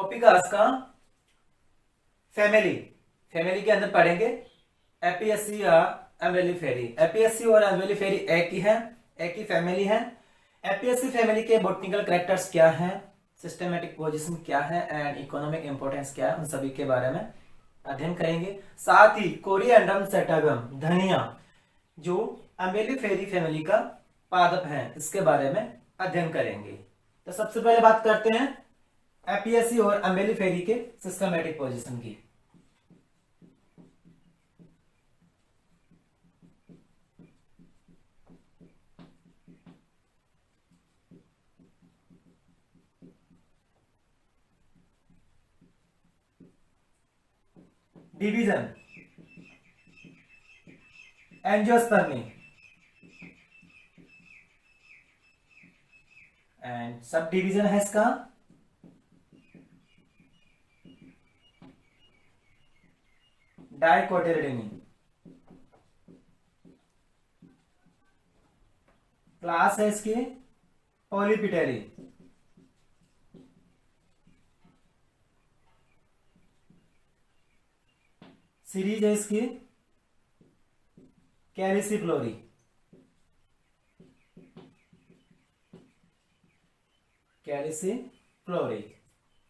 Topic आज का family. Family के अंदर पढ़ेंगे एपीएससी या एम्बेलिफेरी। एपीएससी और एम्बेलिफेरी एक ही है, एक ही फैमिली है। एपीएससी फैमिली के बॉटनिकल कैरेक्टर्स क्या हैं, सिस्टमेटिक पोजीशन क्या है एंड इकोनॉमिक इंपोर्टेंस क्या है, उन सभी के बारे में अध्ययन करेंगे। साथ ही कोरिएंडम सेटागम, धनिया, जो एम्बेलिफेरी फैमिली का पादप है, इसके बारे में अध्ययन करेंगे। तो सबसे पहले बात करते हैं एपीएससी और एम्बेलिफेरी के सिस्टमेटिक पोजीशन की। Division, angiospermae and sub division है इसका डाइकोटिलेडोनी। क्लास है इसकी पॉलीपिटेली। सीरीज है इसकी कैलिसिफ्लोरी। कैलिसिफ्लोरी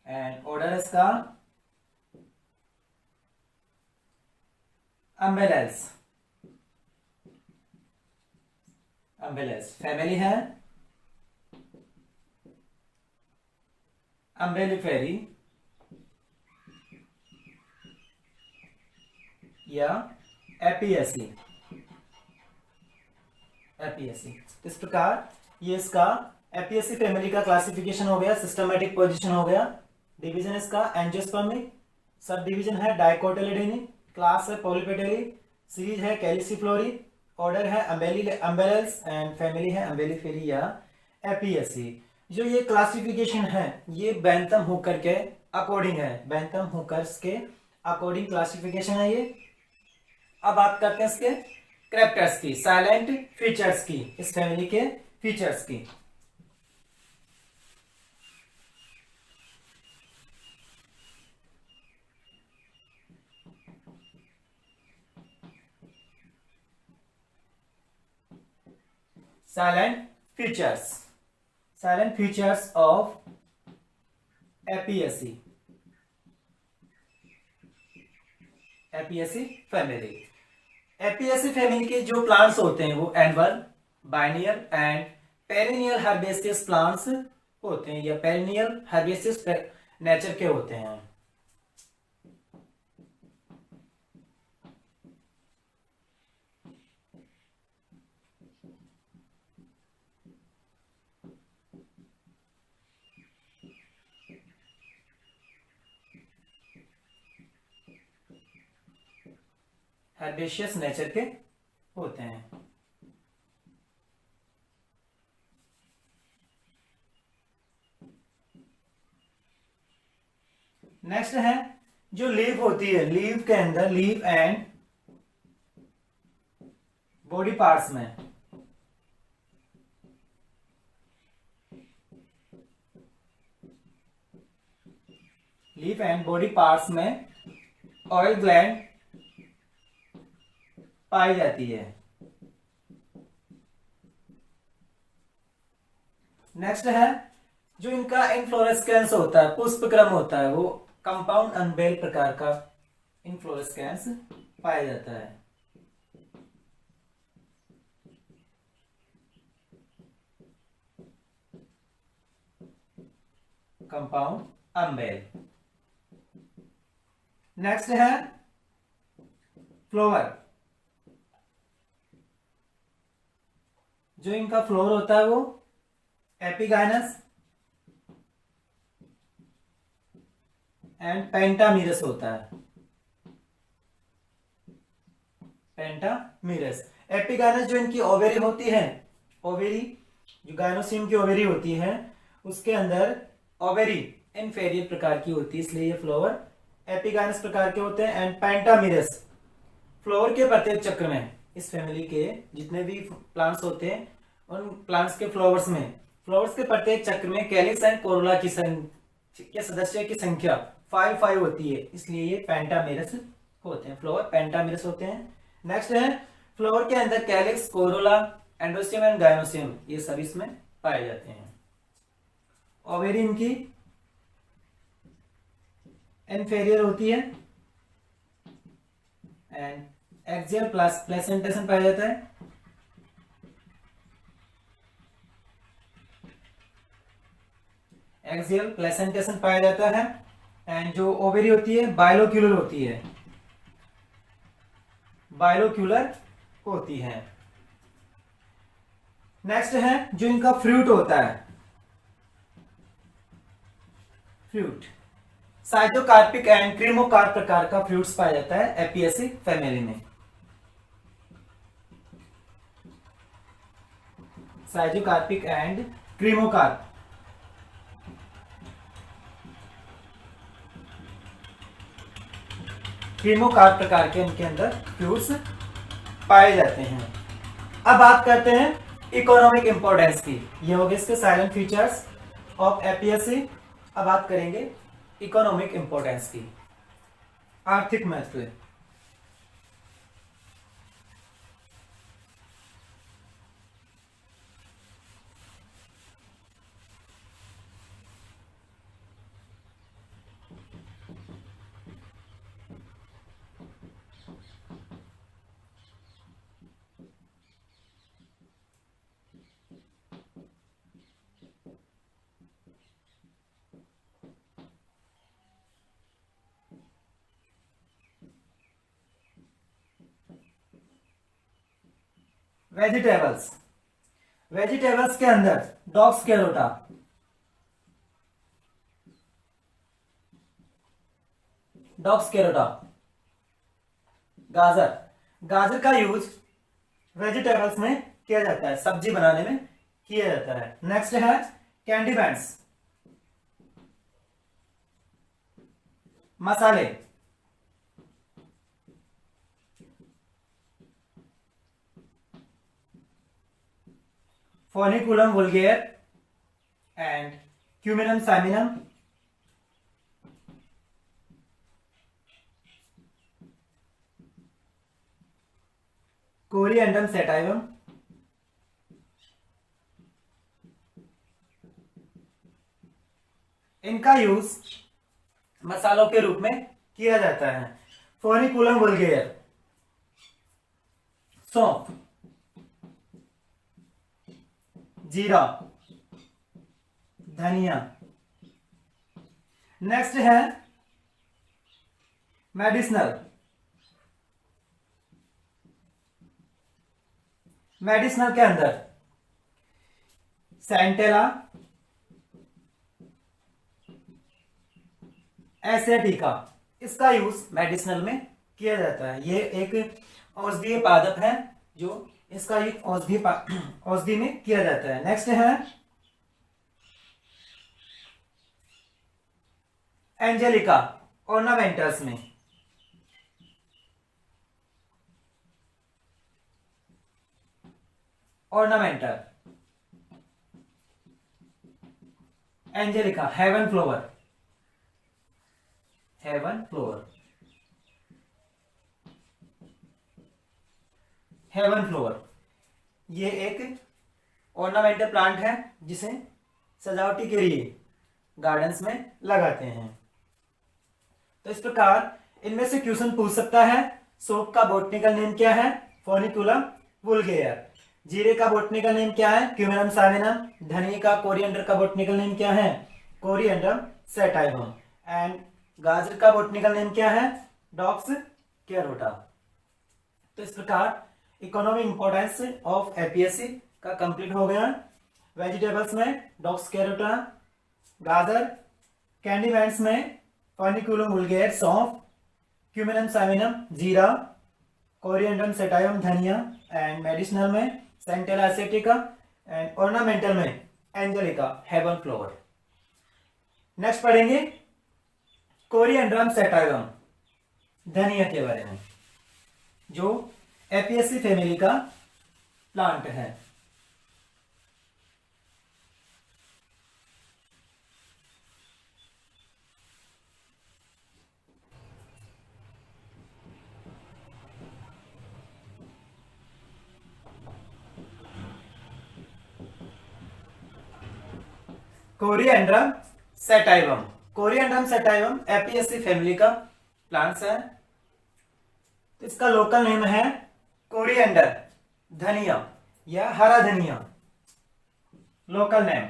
एंड ऑर्डर इसका अम्बेलेस। अम्बेलेस फैमिली है एम्बेलिफेरी या एपीएससी। एपीएससी इस प्रकार ये इसका एपीएससी फैमिली का क्लासिफिकेशन हो गया, सिस्टमेटिक पोजीशन हो गया। डिवीजन इसका एंजियोस्पर्मी, सब डिवीजन है डाइकोटिलेडोनी, क्लास है पॉलीपेटेली, सीरीज है कैलिसिफ्लोरी, ऑर्डर है अम्बेलेस एंड फैमिली है एम्बेलिफेरी या एपीएससी। जो ये क्लासिफिकेशन है ये बेंथम हुकर के अकॉर्डिंग है, बेंथम हुकर्स के अकॉर्डिंग क्लासिफिकेशन है ये। अब बात करते हैं इसके कैरेक्टर्स की, साइलेंट फीचर्स की, इस फैमिली के फीचर्स की। Silent features, silent features of APSC, APSC family। APSC family के जो प्लांट्स होते हैं वो annual, biennial and perennial herbaceous plants होते हैं या पेरिनियल हर्बेसियस नेचर के होते हैं। हर्बेशियस नेचर के होते हैं। नेक्स्ट है जो लीव होती है, लीव के अंदर, लीव एंड बॉडी पार्ट्स में लीव एंड बॉडी पार्ट्स में ऑयल ग्लैंड पाई जाती है। नेक्स्ट है जो इनका इनफ्लोरेस्केंस होता है, पुष्पक्रम होता है, वो कंपाउंड अनबेल प्रकार का इनफ्लोरेस्केंस पाया जाता है। कंपाउंड अनबेल। नेक्स्ट है फ्लोवर। जो इनका फ्लोर होता है वो एपिगाइनस एंड पेंटामिरस होता है। पेंटामिरस। एपिगाइनस जो इनकी ओवेरी होती है, ओवेरी जो गायनोसिम की ओवेरी होती है उसके अंदर ओवेरी इंफेरियर प्रकार की होती है, इसलिए ये फ्लोवर एपिगाइनस प्रकार के होते हैं। एंड पेंटामिरस फ्लोवर के प्रत्येक चक्र में, इस फैमिली के जितने भी प्लांट्स होते हैं उन प्लांट्स के फ्लावर्स के प्रत्येक चक्र में कैलिक्स एंड कोरोला की ठीक है, सदस्य की संख्या 5 होती है, इसलिए ये पेंटामेरस होते हैं, फ्लावर पेंटामेरस होते हैं। नेक्स्ट है फ्लावर के अंदर calyx, Corolla, androecium and gynoecium, ये सभी इसमें पाए जाते हैं। ओवेरी इनकी इंफेरियर होती है एंड एक्सियल प्लेसेंटेशन पाया जाता है। एक्सियल प्लेसेंटेशन पाया जाता है एंड जो ओवेरी होती है बाइलोक्यूलर होती है, बाइलोक्यूलर होती है। नेक्स्ट है जो इनका फ्रूट होता है, फ्रूट साइटोकार्पिक एंड क्रीमोकार्प प्रकार का फ्रूट्स पाया जाता है एपियसी फैमिली में। साइटोकार्पिक एंड क्रीमोकार्प, क्रीमोकार्प प्रकार के इनके अंदर फ्रूट्स पाए जाते हैं। अब बात करते हैं इकोनॉमिक इंपॉर्टेंस की, ये हो गए इसके साइलेंट फीचर्स ऑफ एपीएससी। अब बात करेंगे इकोनॉमिक इंपॉर्टेंस की, आर्थिक महत्व। वेजिटेबल्स, वेजिटेबल्स के अंदर डॉग्स कैरोटा, डॉग्स कैरोटा, गाजर, गाजर का यूज वेजिटेबल्स में किया जाता है, सब्जी बनाने में किया जाता है। नेक्स्ट है कैंडी बैंड्स, मसाले, फोनिकुलम वुल्गेर एंड क्यूमिनम साइमिनम, कोरिएंडम सेटाइवम, इनका यूज मसालों के रूप में किया जाता है। फोनिकुलम वुल्गेर सौंफ, जीरा, धनिया। नेक्स्ट है मेडिसिनल, मेडिसिनल के अंदर सेंटेला, एसियाटिका, इसका यूज मेडिसिनल में किया जाता है। ये एक औषधीय पादप है जो इसका एक औषधि में किया जाता है। नेक्स्ट है एंजेलिका, ऑर्नामेंटल्स में, ornamental, angelica heaven flower, heaven flower, heaven flower, ये एक ऑर्नामेंटल प्लांट है जिसे सजावटी के लिए गार्डन्स में लगाते हैं। तो इस प्रकार इनमें से क्वेश्चन पूछ सकता है। सोप का बॉटनिकल नेम क्या है? फोनिकुलम वुल्गेयर। जीरे का बॉटनिकल नेम क्या है? क्यूमिनम साइमिनम। धनिया का कोरिएंडर का बॉटनिकल नेम क्या है? कोरिएंडरम सैटाइवम। एंड गाजर का बॉटनिकल नेम क्या है? Daucus carota. तो इस प्रकार इकोनॉमिक इंपॉर्टेंस ऑफ एपीएससी का कंप्लीट हो गया। वेजिटेबल्स में डॉक्स कैरोटा, गाजर, कैंडी बैंड्स में फोनिकुलम वुल्गेयर सौंफ, क्यूमिनम साइमिनम जीरा, कोरिएंडरम सैटाइवम धनिया, एंड मेडिसिनल में सेंटेला एसियाटिका, एंड ऑर्नामेंटल में एंजेलिका हेवन फ्लावर। नेक्स्ट पढ़ेंगे कोरिएंडरम सैटाइवम, धनिया के बारे में, जो एपियसी फैमिली का प्लांट है। कोरिएंड्रम सैटाइवम। कोरिएंड्रम सैटाइवम एपियेसी फैमिली का प्लांट्स है। तो इसका लोकल नेम है कोरिएंडर, धनिया या हरा धनिया, लोकल नेम।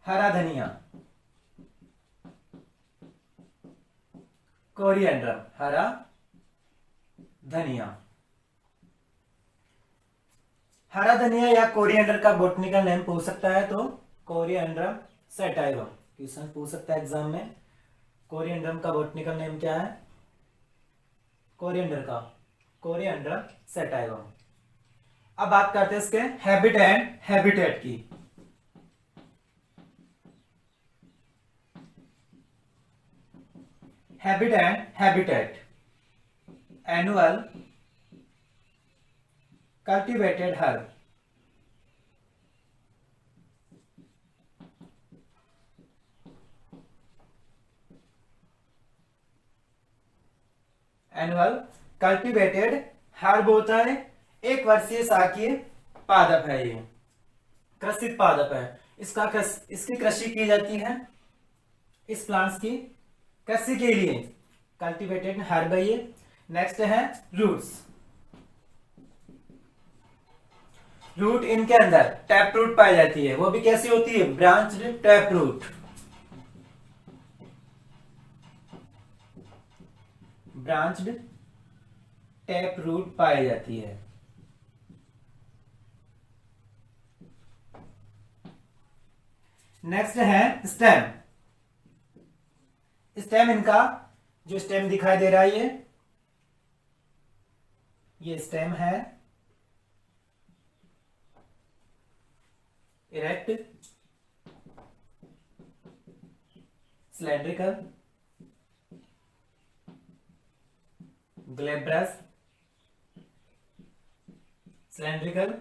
हरा धनिया, कोरिएंड्रम, हरा धनिया। हरा धनिया या कोरिएंडर का बोटनिकल नेम पूछ सकता है तो कोरिएंड्रम सैटाइवम। क्वेश्चन पूछ सकता है एग्जाम में, कोरिएंड्रम का बोटनिकल नेम क्या है? कोरिएंडर का कोरिएंड्रम सैटाइवम। अब बात करते हैं इसके हैबिट एंड हैबिटेट की। Habit and habitat, annual cultivated herb, annual cultivated herb होता है, एक वर्षीय शाकीय पादप है, ये कृषित पादप है। इसकी कृषि की जाती है, इस प्लांट्स की कृषि के लिए कल्टीवेटेड हर्ब है ये। नेक्स्ट है रूट्स। रूट इनके अंदर टैप रूट पाई जाती है, वो भी कैसी होती है? Branched tap root, branched tap root पाई जाती है। नेक्स्ट है स्टेम। स्टेम, इनका जो स्टेम दिखाई दे रहा है ये स्टेम है, erect, cylindrical, glabrous, cylindrical,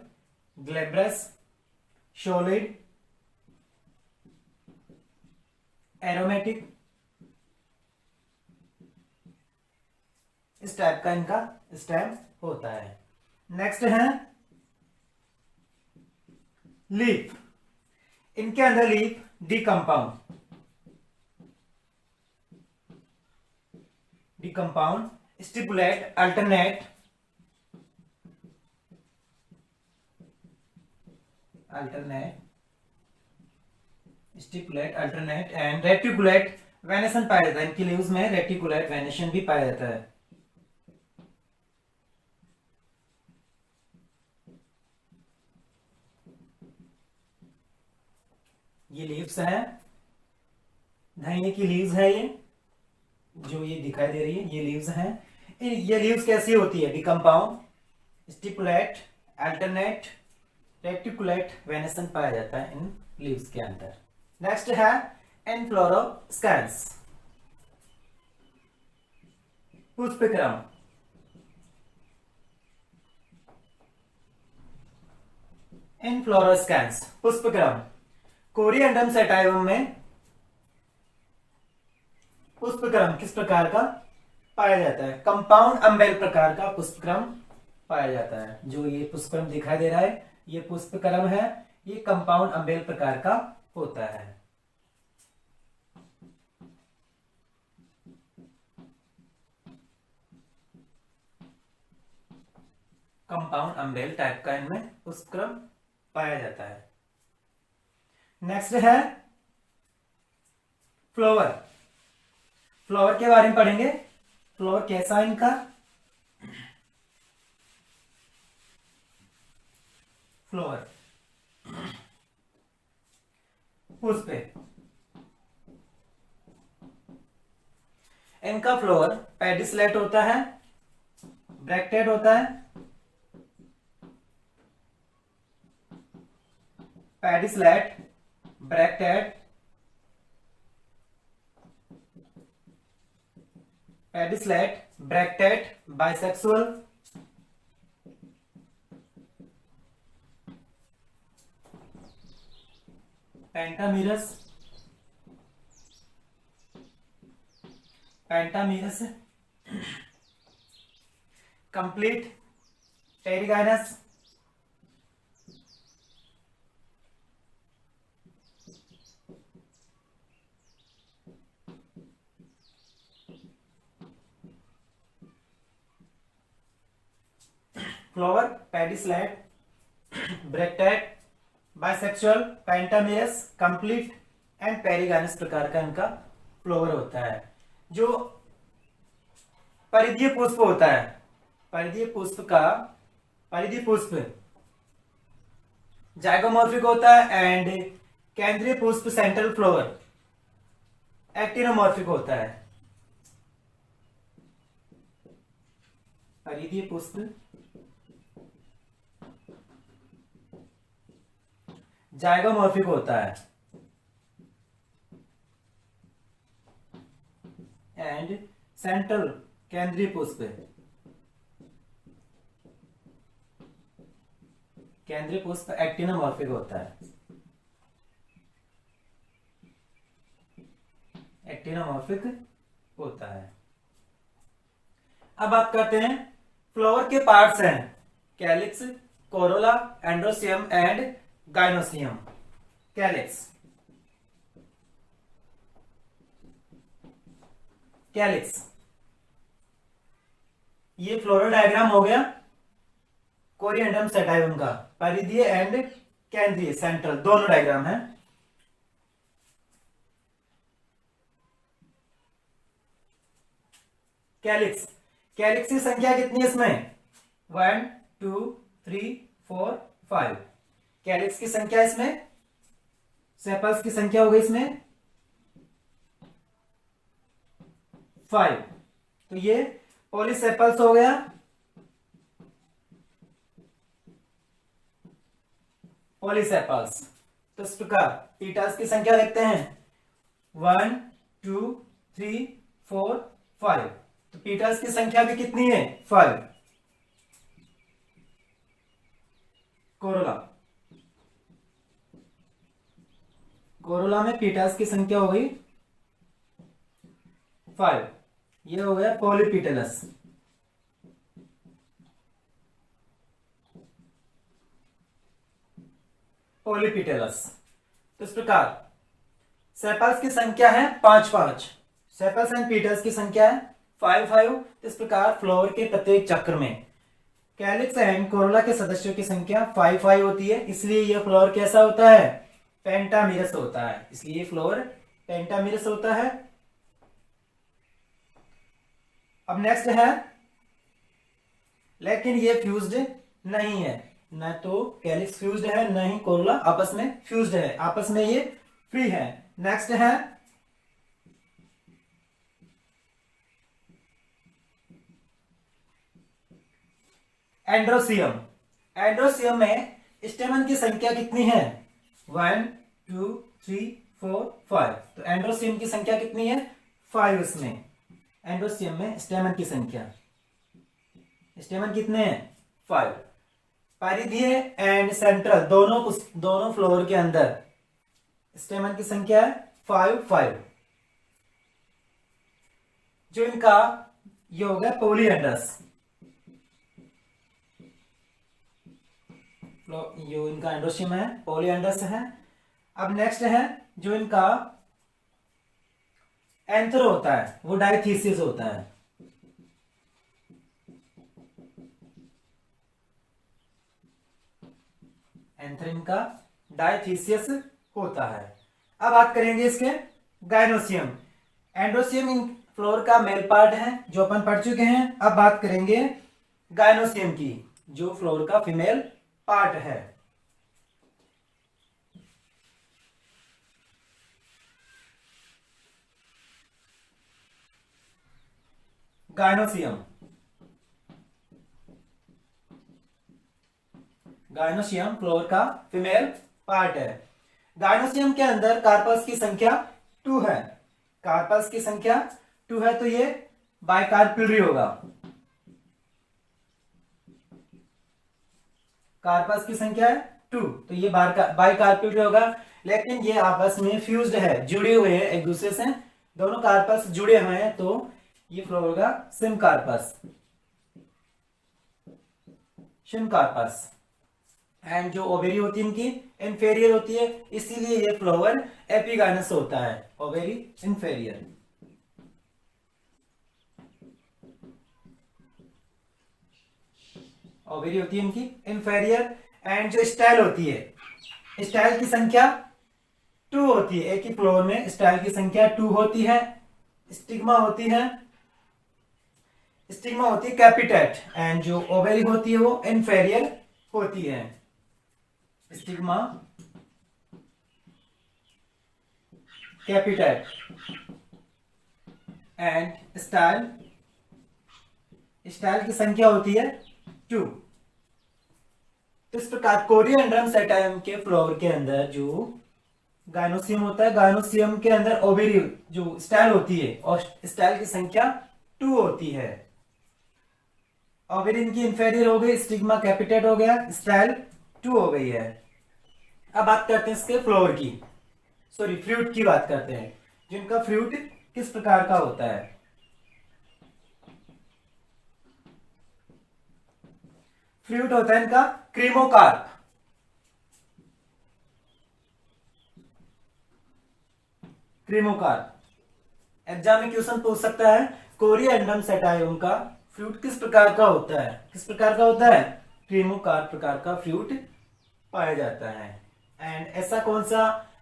glabrous, solid, aromatic, इस टाइप का इनका स्टेम होता है। नेक्स्ट है लीफ। इनके अंदर leaf decompound, stipulate, alternate, stipulate, alternate and reticulate venation पाया जाता है। इनकी लीव्स में रेटिकुलेट वेनेशन भी पाया जाता है। ये लीव्स है, धनिया की लीव्स है, ये जो ये दिखाई दे रही है ये लीव्स हैं। ये लीव्स कैसी होती है? डिकम्पाउंड, स्टिपुलेट, अल्टरनेट, रेटिकुलेट वेनेशन पाया जाता है इन लीव्स के अंदर। नेक्स्ट है इनफ्लोरोस्केंस, पुष्पक्रम। इनफ्लोरोस्केंस, पुष्पक्रम। कोरिएंड्रम सैटाइवम में पुष्पक्रम किस प्रकार का पाया जाता है? कंपाउंड अम्बेल प्रकार का पुष्पक्रम पाया जाता है। जो ये पुष्पक्रम दिखाई दे रहा है ये पुष्पक्रम है, ये कंपाउंड अम्बेल प्रकार का होता है। कंपाउंड अम्बेल टाइप का इनमें पुष्पक्रम पाया जाता है। नेक्स्ट है फ्लावर। फ्लावर के बारे में पढ़ेंगे। फ्लावर कैसा है इनका? फ्लावर पुष्प, इनका फ्लावर पेडिसलेट होता है, ब्रैक्टेड होता है, pedicellate, bracteate, pedicellate, bracteate, bisexual, pentamerous, complete, perigynous, flower, pedicellate, bracteate, bisexual, pentamerous, complete and perigynous प्रकार का इनका फ्लावर होता है। जो परिधीय पुष्प होता है, परिधीय पुष्प जाइगोमॉर्फिक होता है एंड केंद्रीय पुष्प सेंट्रल फ्लावर एक्टिनोमॉर्फिक होता है। परिधीय पुष्प जाइगोमॉर्फिक होता है एंड सेंट्रल केंद्रीय पुष्प एक्टिनोमॉर्फिक होता है। एक्टिनोमॉर्फिक होता है। अब बात करते हैं फ्लावर के पार्ट्स हैं calyx, Corolla, androecium and gynoecium. Calyx, ये फ्लोरल डायग्राम हो गया कोरिएंडम सेटाइवम का, परिधीय एंड केंद्रीय सेंट्रल दोनों डायग्राम है। कैलिक्स की संख्या कितनी है इसमें? 1 2 3 4 5। कैलिक्स की संख्या इसमें, सेपल्स की संख्या हो गई इसमें 5। तो ये पॉलीसेपल्स हो गया। पॉलीसेपल्स। तो इस प्रकार पीटल्स की संख्या देखते हैं 1 2 3 4 5। तो पीटल्स की संख्या भी कितनी है? 5। कोरोला में पीटल्स की संख्या हो गई 5। ये हो गया पॉलीपीटलस। तो इस प्रकार सेपल्स की संख्या है 5 सेपल्स एंड पीटल्स की संख्या है 5। इस प्रकार फ्लावर के प्रत्येक चक्र में कैलिक्स एंड कोरोला के सदस्यों की संख्या 5 होती है। इसलिए यह फ्लावर कैसा होता है? पेंटामेरस होता है। इसलिए ये फ्लावर पेंटामेरस होता है। अब नेक्स्ट है, लेकिन ये फ्यूज्ड नहीं है, न तो कैलिक्स फ्यूज्ड है न ही कोरोला आपस में फ्यूज्ड है, आपस में ये फ्री है। नेक्स्ट है एंड्रोसियम। एंड्रोसियम में स्टेमन की संख्या कितनी है? 1 2 3 4 5। तो एंड्रोसियम की संख्या कितनी है? 5। इसमें एंड्रोसियम में स्टेमन की संख्या, स्टेमन कितने हैं? 5। परिधीय एंड सेंट्रल दोनों फ्लोर के अंदर स्टेमन की संख्या है 5। जो इनका ये हो गया पोलियंडस। जो इनका एंड्रोसियम है पोलियंडस है। अब नेक्स्ट है जो इनका एंथर होता है वो डाइथीसिस होता है। एंथर इनका डाइथीसिस होता है। अब बात करेंगे इसके गाइनोसियम। एंड्रोसियम इन फ्लोर का मेल पार्ट है जो अपन पढ़ चुके हैं। अब बात करेंगे गाइनोसियम की जो फ्लोर का फीमेल पार्ट है। गाइनोसियम फ्लोर का फीमेल पार्ट है। गाइनोसियम के अंदर कार्पल्स की संख्या 2 है। कार्पल्स की संख्या 2 है तो ये बाइकार्पिलरी होगा। कार्पल्स की संख्या है 2 तो ये बाइकार्पिलरी होगा। लेकिन ये आपस में फ्यूज्ड है, जुड़े हुए हैं एक दूसरे से, दोनों कार्पल्स जुड़े हुए हैं तो ये फ्लोर होगा syncarpous. Syncarpous. And जो ओवेरी होती है इनकी इंफेरियर होती है, इसीलिए ये फ्लावर एपिगाइनस होता है, ओवेरी इंफेरियर। ओवेरी होती है इनकी इंफेरियर। एंड जो स्टाइल होती है, स्टाइल की संख्या 2 होती है, एक ही फ्लोर में स्टाइल की संख्या 2 होती है। स्टिग्मा होती है, स्टिग्मा होती है कैपिटेट। एंड जो ओवेरी होती है वो इंफेरियर होती है। स्टिग्मा कैपिटेट एंड स्टाइल, स्टाइल की संख्या होती है 2। तो इस प्रकार कोरिएंड्रम सेटाइम के फ्लावर के अंदर जो गायनोसियम होता है, गायनोसियम के अंदर ओवेरी जो स्टाइल होती है और स्टाइल की संख्या 2 होती है। ओवेरी इनकी इंफेरियर हो गई, स्टिग्मा कैपिटेट हो गया, स्टाइल 2 हो गई है। अब बात करते हैं इसके फ्लावर की, सॉरी फ्रूट की बात करते हैं। जिनका फ्रूट किस प्रकार का होता है। फ्रूट होता है इनका क्रीमोकार्प। क्रीमोकार्प एग्जाम में क्वेश्चन पूछ सकता है, कोरिएंड्रम सेटाइम का फ्रूट किस प्रकार का होता है। किस प्रकार का होता है, क्रीमोकार्प प्रकार का फ्रूट पाया जाता है। एंड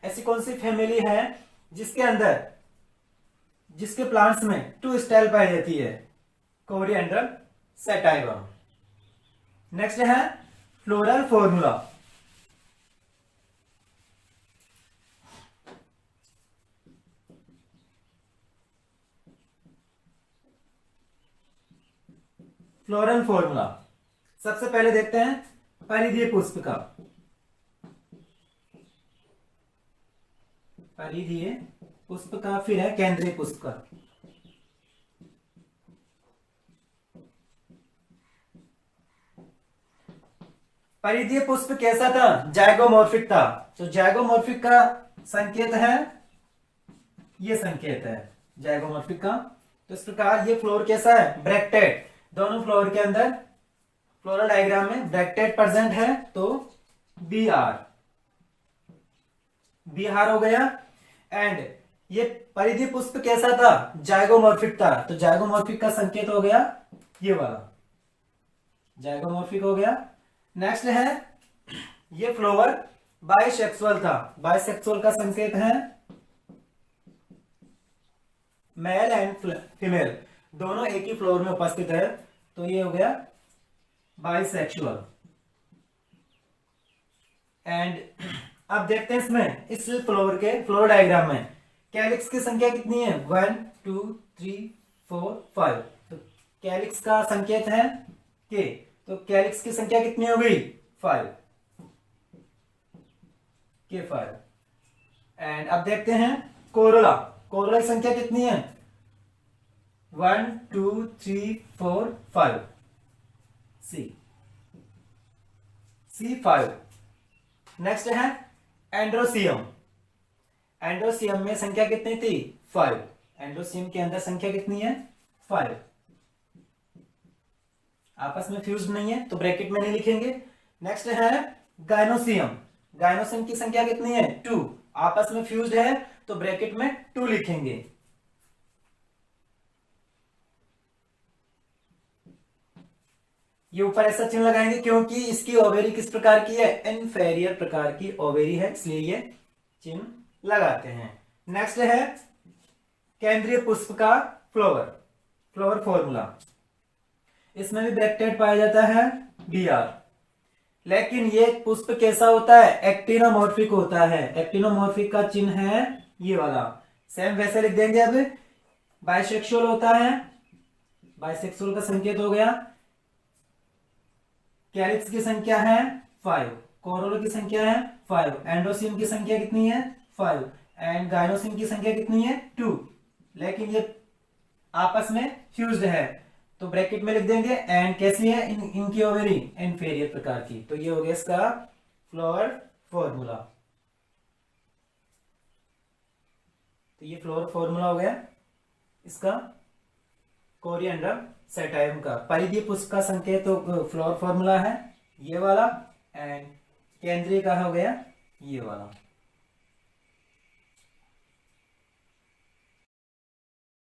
ऐसी कौन सी फैमिली है जिसके अंदर, जिसके प्लांट्स में 2 स्टाइल पाई जाती है, कोरिएंड्रम सेटाइवम। नेक्स्ट है फ्लोरल फॉर्मूला। फ्लोरल फॉर्मूला सबसे पहले देखते हैं परिधीय पुष्प का। परिधीय पुष्प का, फिर है केंद्रीय पुष्प का। परिधीय पुष्प कैसा था, जाइगोमॉर्फिक था। तो जाइगोमॉर्फिक का संकेत है, ये संकेत है जाइगोमॉर्फिक का। तो इस प्रकार ये फ्लोर कैसा है, ब्रैक्टेड। दोनों फ्लोर के अंदर फ्लोरल डायग्राम में ब्रैक्टेड प्रेजेंट है, तो बी आर हो गया। एंड ये परिधीय पुष्प कैसा था, जाइगोमॉर्फिक था। तो जाइगोमॉर्फिक का संकेत हो गया ये वाला, जाइगोमॉर्फिक हो गया। नेक्स्ट है ये फ्लावर बाइसेक्सुअल था। बाइसेक्सुअल का संकेत है मेल एंड फीमेल दोनों एक ही फ्लोर में उपस्थित है, तो ये हो गया बाइसेक्सुअल। एंड अब देखते हैं इसमें, इस फ्लोर के फ्लोर डायग्राम में कैलिक्स की संख्या कितनी है, 1 2 3 4 5। तो कैलिक्स का संकेत है के, तो कैलिक्स की संख्या कितनी हो गई, 5 के 5। एंड अब देखते हैं कोरोला। कोरोला की संख्या कितनी है, 1 2 3 4 5, सी 5। नेक्स्ट है एंड्रोसियम। एंड्रोसियम में संख्या कितनी थी, 5। एंड्रोसियम के अंदर संख्या कितनी है, 5। आपस में फ्यूज नहीं है तो ब्रैकेट में नहीं लिखेंगे। नेक्स्ट है गायनोसियम। गायनोसियम की संख्या कितनी है, 2। आपस में फ्यूज है तो ब्रैकेट में 2 लिखेंगे। ये ऊपर ऐसा चिन्ह लगाएंगे क्योंकि इसकी ओवेरी किस प्रकार की है, इंफेरियर प्रकार की ओवेरी है, इसलिए ये चिन्ह लगाते हैं। नेक्स्ट है केंद्रीय पुष्प का फ्लावर फॉर्मूला। इसमें भी ब्रैकेटेड पाया जाता है Br। लेकिन ये पुष्प कैसा होता है, एक्टिनोमॉर्फिक होता है। एक्टिनोमॉर्फिक का चिन्ह है ये वाला, सेम वैसे लिख देंगे। अब बाइसेक्सुअल होता है, बाइसेक्सुअल का संकेत हो गया। कैलिक्स की संख्या है 5, कोरोला की संख्या है 5, एंड्रोसियम की संख्या कितनी है, 5, एंड गायनोसियम की संख्या कितनी है, 2। लेकिन ये आपस में फ्यूज्ड है तो ब्रैकेट में लिख देंगे। एंड कैसी है इनकी ओवेरी, इंफेरियर प्रकार की। तो ये हो गया इसका फ्लावर फॉर्मूला। तो ये फ्लावर फॉर्मूला हो गया इसका कोरिएंड्रम सेटाइवम का। परिधीय पुष्प का संकेत तो फ्लावर फॉर्मूला है ये वाला, एंड केंद्रीय का हो गया ये वाला।